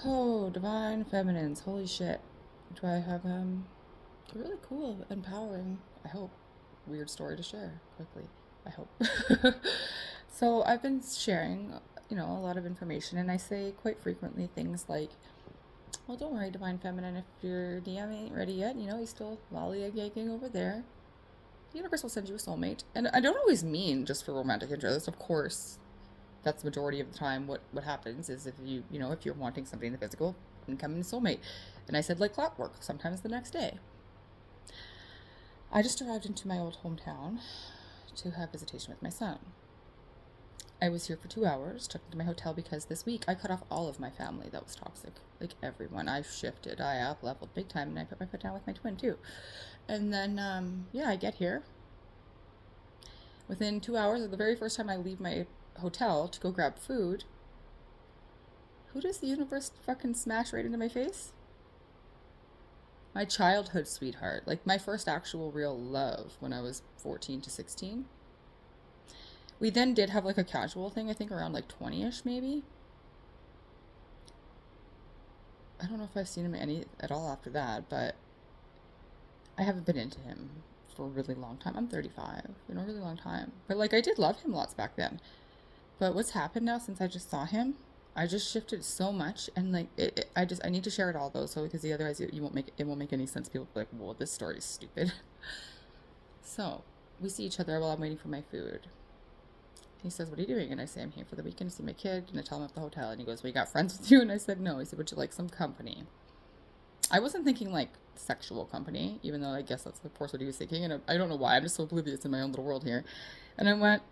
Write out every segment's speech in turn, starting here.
Oh, divine feminines. Holy shit. Do I have they're really cool, empowering. I hope. Weird story to share quickly. I hope. So I've been sharing, a lot of information, and I say quite frequently things like, well, don't worry, divine feminine, if your DM ain't ready yet, he's still lollygagging over there. The universe will send you a soulmate. And I don't always mean just for romantic interest, of course. That's the majority of the time what happens is if if you're wanting something in the physical, incoming soulmate. And I said like clockwork, sometimes the next day. I just arrived into my old hometown to have visitation with my son. I was here for 2 hours, checked into my hotel because this week I cut off all of my family that was toxic. Like everyone. I shifted. I up leveled big time, and I put my foot down with my twin too. And then I get here. Within 2 hours, the very first time I leave my hotel to go grab food, who does the universe fucking smash right into my face? My childhood sweetheart. Like my first actual real love when I was 14 to 16. We then did have like a casual thing, I think around like 20-ish maybe. I don't know if I've seen him any at all after that, but I haven't been into him for a really long time. I'm 35, a really long time. But like I did love him lots back then. But what's happened now since I just saw him, I just shifted so much, and like I need to share it all though, so because otherwise you won't make it won't make any sense. People will be like, well, this story is stupid. So we see each other while I'm waiting for my food. He says, what are you doing? And I say, I'm here for the weekend to see my kid. And I tell him at the hotel. And he goes, well, you got friends with you? And I said, no. He said, would you like some company? I wasn't thinking like sexual company, even though I guess that's of course what he was thinking. And I don't know why. I'm just so oblivious in my own little world here. And I went,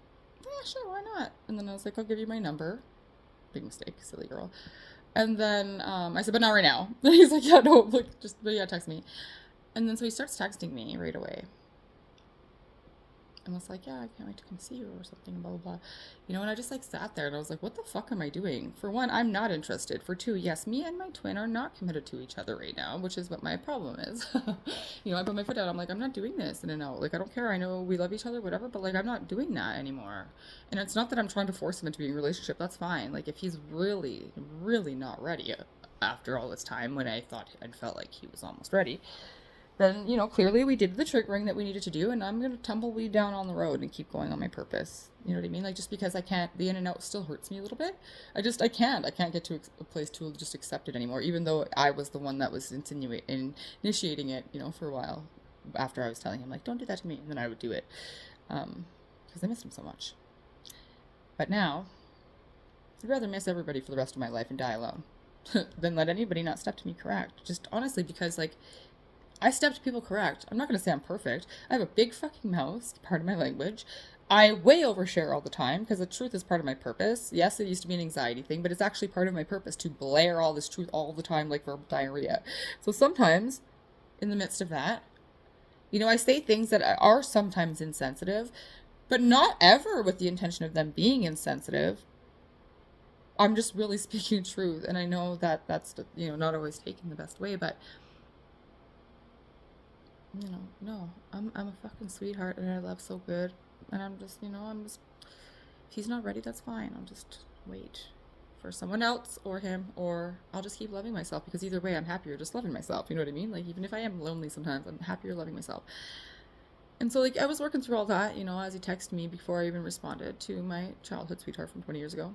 yeah, sure, why not? And then I was like, I'll give you my number. Big mistake, silly girl. And then I said, but not right now. And he's like, yeah, no, like, but yeah, text me. And then so he starts texting me right away. And was like, yeah, I can't wait to come see you or something, blah, blah, blah. And I just like sat there and I was like, what the fuck am I doing? For one, I'm not interested. For two, yes, me and my twin are not committed to each other right now, which is what my problem is. I put my foot down. I'm like, I'm not doing this in and out. Like, I don't care. I know we love each other, whatever, but like, I'm not doing that anymore. And it's not that I'm trying to force him into being a relationship. That's fine. Like, if he's really, really not ready after all this time when I thought and felt like he was almost ready, then, clearly we did the triggering that we needed to do, and I'm going to tumbleweed down on the road and keep going on my purpose. You know what I mean? Like, just because I can't, the in and out still hurts me a little bit. I can't get to a place to just accept it anymore, even though I was the one that was initiating it, for a while after I was telling him, like, don't do that to me, and then I would do it. Because I missed him so much. But now, I'd rather miss everybody for the rest of my life and die alone than let anybody not step to me correct. Just honestly, because, like, I step to people correct. I'm not going to say I'm perfect. I have a big fucking mouth, part of my language. I way overshare all the time because the truth is part of my purpose. Yes, it used to be an anxiety thing, but it's actually part of my purpose to blare all this truth all the time like verbal diarrhea. So sometimes, in the midst of that, I say things that are sometimes insensitive, but not ever with the intention of them being insensitive. I'm just really speaking truth, and I know that that's, not always taken the best way, but no, I'm a fucking sweetheart and I love so good. And I'm just, if he's not ready, that's fine. I'll just wait for someone else or him, or I'll just keep loving myself because either way I'm happier just loving myself. You know what I mean? Like, even if I am lonely sometimes, I'm happier loving myself. And so, like, I was working through all that, as he texted me before I even responded to my childhood sweetheart from 20 years ago.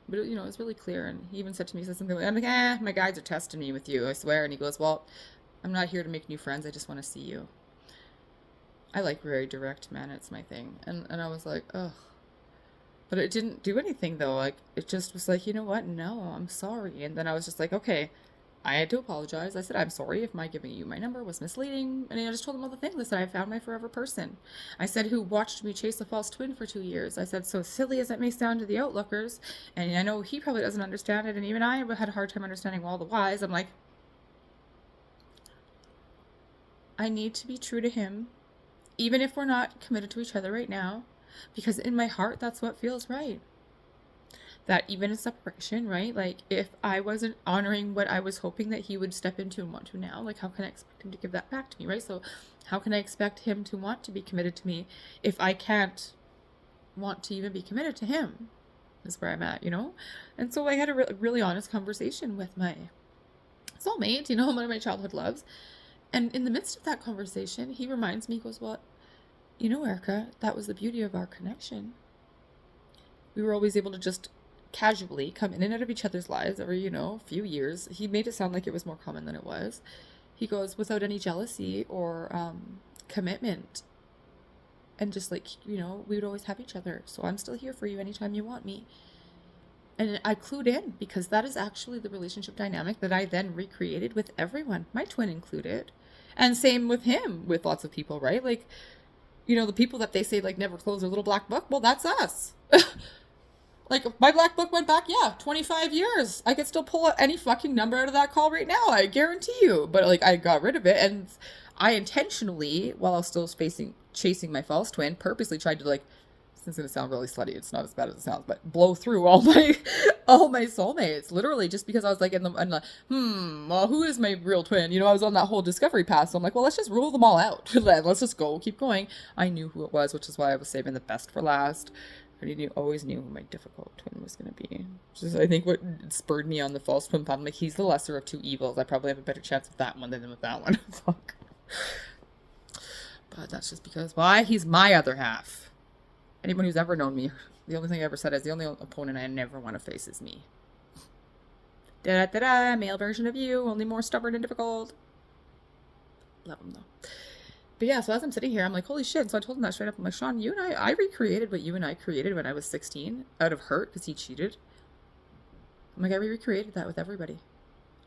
But, it was really clear. And he even said to me, he said something like, I'm like, my guides are testing me with you, I swear. And he goes, well, I'm not here to make new friends. I just want to see you. I like very direct men. It's my thing. And I was like, ugh. But it didn't do anything, though. Like, it just was like, you know what? No, I'm sorry. And then I was just like, okay, I had to apologize. I said, I'm sorry if my giving you my number was misleading. And I just told him all the things. I said, I found my forever person. I said, who watched me chase a false twin for 2 years. I said, so silly as it may sound to the outlookers, and I know he probably doesn't understand it, and even I had a hard time understanding all the whys. I'm like, I need to be true to him, even if we're not committed to each other right now, because in my heart, that's what feels right. That even in separation, right? Like, if I wasn't honoring what I was hoping that he would step into and want to now, like, how can I expect him to give that back to me, right? So how can I expect him to want to be committed to me if I can't want to even be committed to him? is where I'm at, you know? And so I had a really honest conversation with my soulmate, you know, one of my childhood loves. And in the midst of that conversation, he reminds me, he goes, well, you know, Erica, that was the beauty of our connection. We were always able to just casually come in and out of each other's lives every, you know, few years. He made it sound like it was more common than it was. He goes, without any jealousy or commitment. And just like, you know, we would always have each other. So I'm still here for you anytime you want me. And I clued in because that is actually the relationship dynamic that I then recreated with everyone, my twin included. And same with him, with lots of people, right? Like, you know, the people that they say like never close their little black book, well, that's us. Like, my black book went back, yeah, 25 years. I could still pull any fucking number out of that call right now, I guarantee you. But, like, I got rid of it, and I intentionally, while I was still chasing my false twin, purposely tried to, like, this is going to sound really slutty, it's not as bad as it sounds, but blow through all my all my soulmates, literally, just because I was, like, well, who is my real twin? You know, I was on that whole discovery path, so I'm like, well, let's just rule them all out. Let's just go, keep going. I knew who it was, which is why I was saving the best for last. I always knew who my difficult twin was going to be. Which is, I think, what spurred me on the false twin path. I'm like, he's the lesser of two evils. I probably have a better chance with that one than with that one. Fuck. But that's just because, why? He's my other half. Anyone who's ever known me, the only thing I ever said is the only opponent I never want to face is me. Da-da-da-da, male version of you, only more stubborn and difficult. Love him, though. But yeah, so as I'm sitting here, I'm like, holy shit. So I told him that straight up. I'm like, Sean, you and I recreated what you and I created when I was 16 out of hurt because he cheated. I'm like, I recreated that with everybody.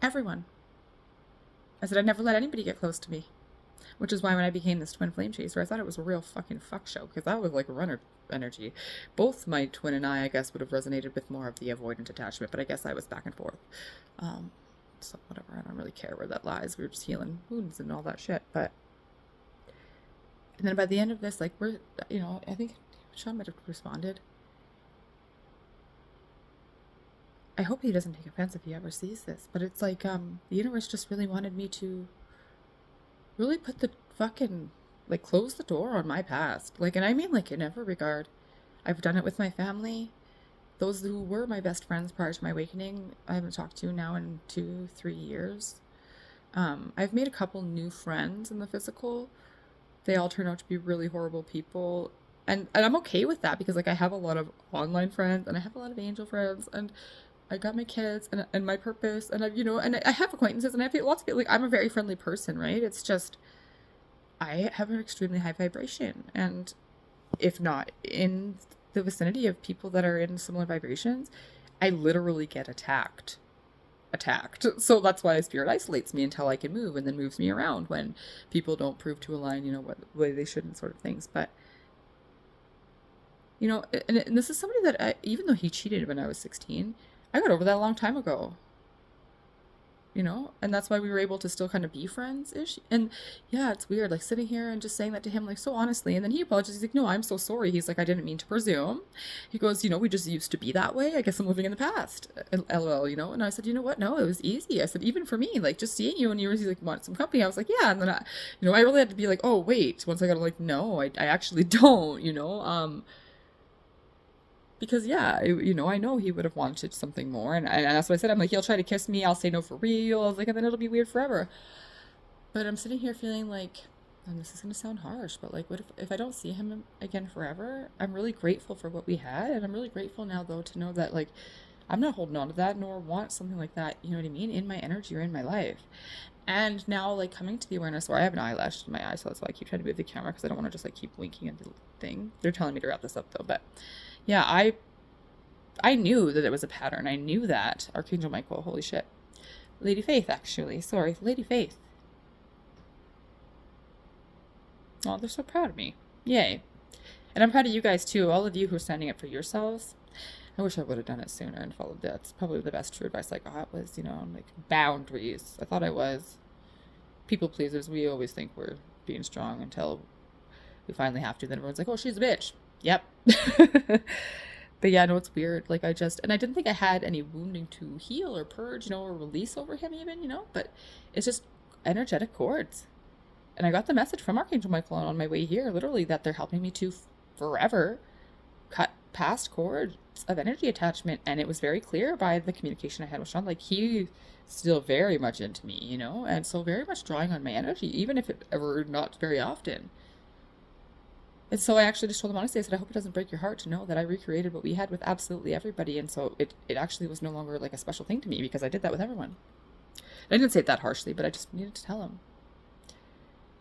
Everyone. I said, I never let anybody get close to me. Which is why when I became this twin flame chaser, I thought it was a real fucking fuck show because that was like a runner energy. Both my twin and I guess, would have resonated with more of the avoidant attachment, but I guess I was back and forth. So whatever, I don't really care where that lies. We were just healing wounds and all that shit, but... And then by the end of this, like, we're, you know, I think Sean might have responded. I hope he doesn't take offense if he ever sees this, but it's like, the universe just really wanted me to really put the fucking, like, close the door on my past. Like, and I mean, like, in every regard. I've done it with my family. Those who were my best friends prior to my awakening, I haven't talked to now in 2-3 years. I've made a couple new friends in the physical. They all turn out to be really horrible people. And I'm okay with that because, like, I have a lot of online friends and I have a lot of angel friends and I got my kids and my purpose and you know, and I have acquaintances and I have lots of people. Like, I'm a very friendly person, right? It's just, I have an extremely high vibration. And if not in the vicinity of people that are in similar vibrations, I literally get attacked. So that's why spirit isolates me until I can move and then moves me around when people don't prove to align, you know, what way they should and sort of things. But, you know, and this is somebody that even though he cheated when I was 16, I got over that a long time ago. You know, and that's why we were able to still kind of be friends-ish. And yeah, it's weird, like sitting here and just saying that to him, like, so honestly. And then he apologizes. He's like, no, I'm so sorry. He's like, I didn't mean to presume. He goes, you know, we just used to be that way. I guess I'm living in the past. LOL, you know. And I said, you know what? No, it was easy. I said, even for me, like, just seeing you and you were like, want some company. I was like, yeah. And then you know, I really had to be like, oh wait. Once I got like, no, I actually don't. You know, because yeah, you know, I know he would have wanted something more, and that's what I said. I'm like, he'll try to kiss me, I'll say no for real. I was like, and then it'll be weird forever. But I'm sitting here feeling like, and this is gonna sound harsh, but like, what if I don't see him again forever? I'm really grateful for what we had, and I'm really grateful now though to know that like, I'm not holding on to that, nor want something like that. You know what I mean? In my energy or in my life. And now, like, coming to the awareness where I have an eyelash in my eye, so that's why I keep trying to move the camera because I don't want to just like keep winking at the thing. They're telling me to wrap this up though, but. Yeah, I knew that it was a pattern. I knew that. Archangel Michael, holy shit. Lady Faith, actually. Sorry, Lady Faith. Oh, they're so proud of me. Yay. And I'm proud of you guys, too. All of you who are standing up for yourselves. I wish I would have done it sooner and followed that. It's probably the best true advice I got was, you know, like, boundaries. I thought I was. People pleasers, we always think we're being strong until we finally have to. Then everyone's like, oh, she's a bitch. Yep. But yeah, no, it's weird. Like, I didn't think I had any wounding to heal or purge, you know, or release over him even, you know, but it's just energetic cords. And I got the message from Archangel Michael on my way here, literally, that they're helping me to forever cut past cords of energy attachment, and it was very clear by the communication I had with Sean. Like, he still very much into me, you know, and so very much drawing on my energy, even if it ever not very often. And so I actually just told him honestly, I said, I hope it doesn't break your heart to know that I recreated what we had with absolutely everybody. And so it actually was no longer like a special thing to me because I did that with everyone. I didn't say it that harshly, but I just needed to tell him.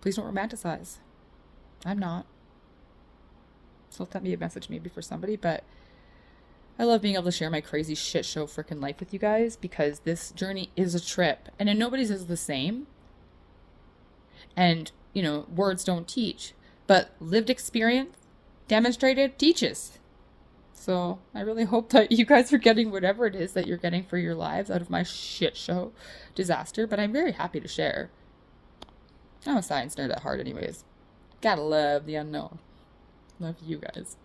Please don't romanticize. I'm not. So let that be a message maybe for somebody, but I love being able to share my crazy shit show freaking life with you guys because this journey is a trip and nobody's is the same. And, you know, words don't teach, but lived experience demonstrated teaches. So I really hope that you guys are getting whatever it is that you're getting for your lives out of my shit show disaster, but I'm very happy to share. I'm a science nerd at heart anyways. Gotta love the unknown. Love you guys.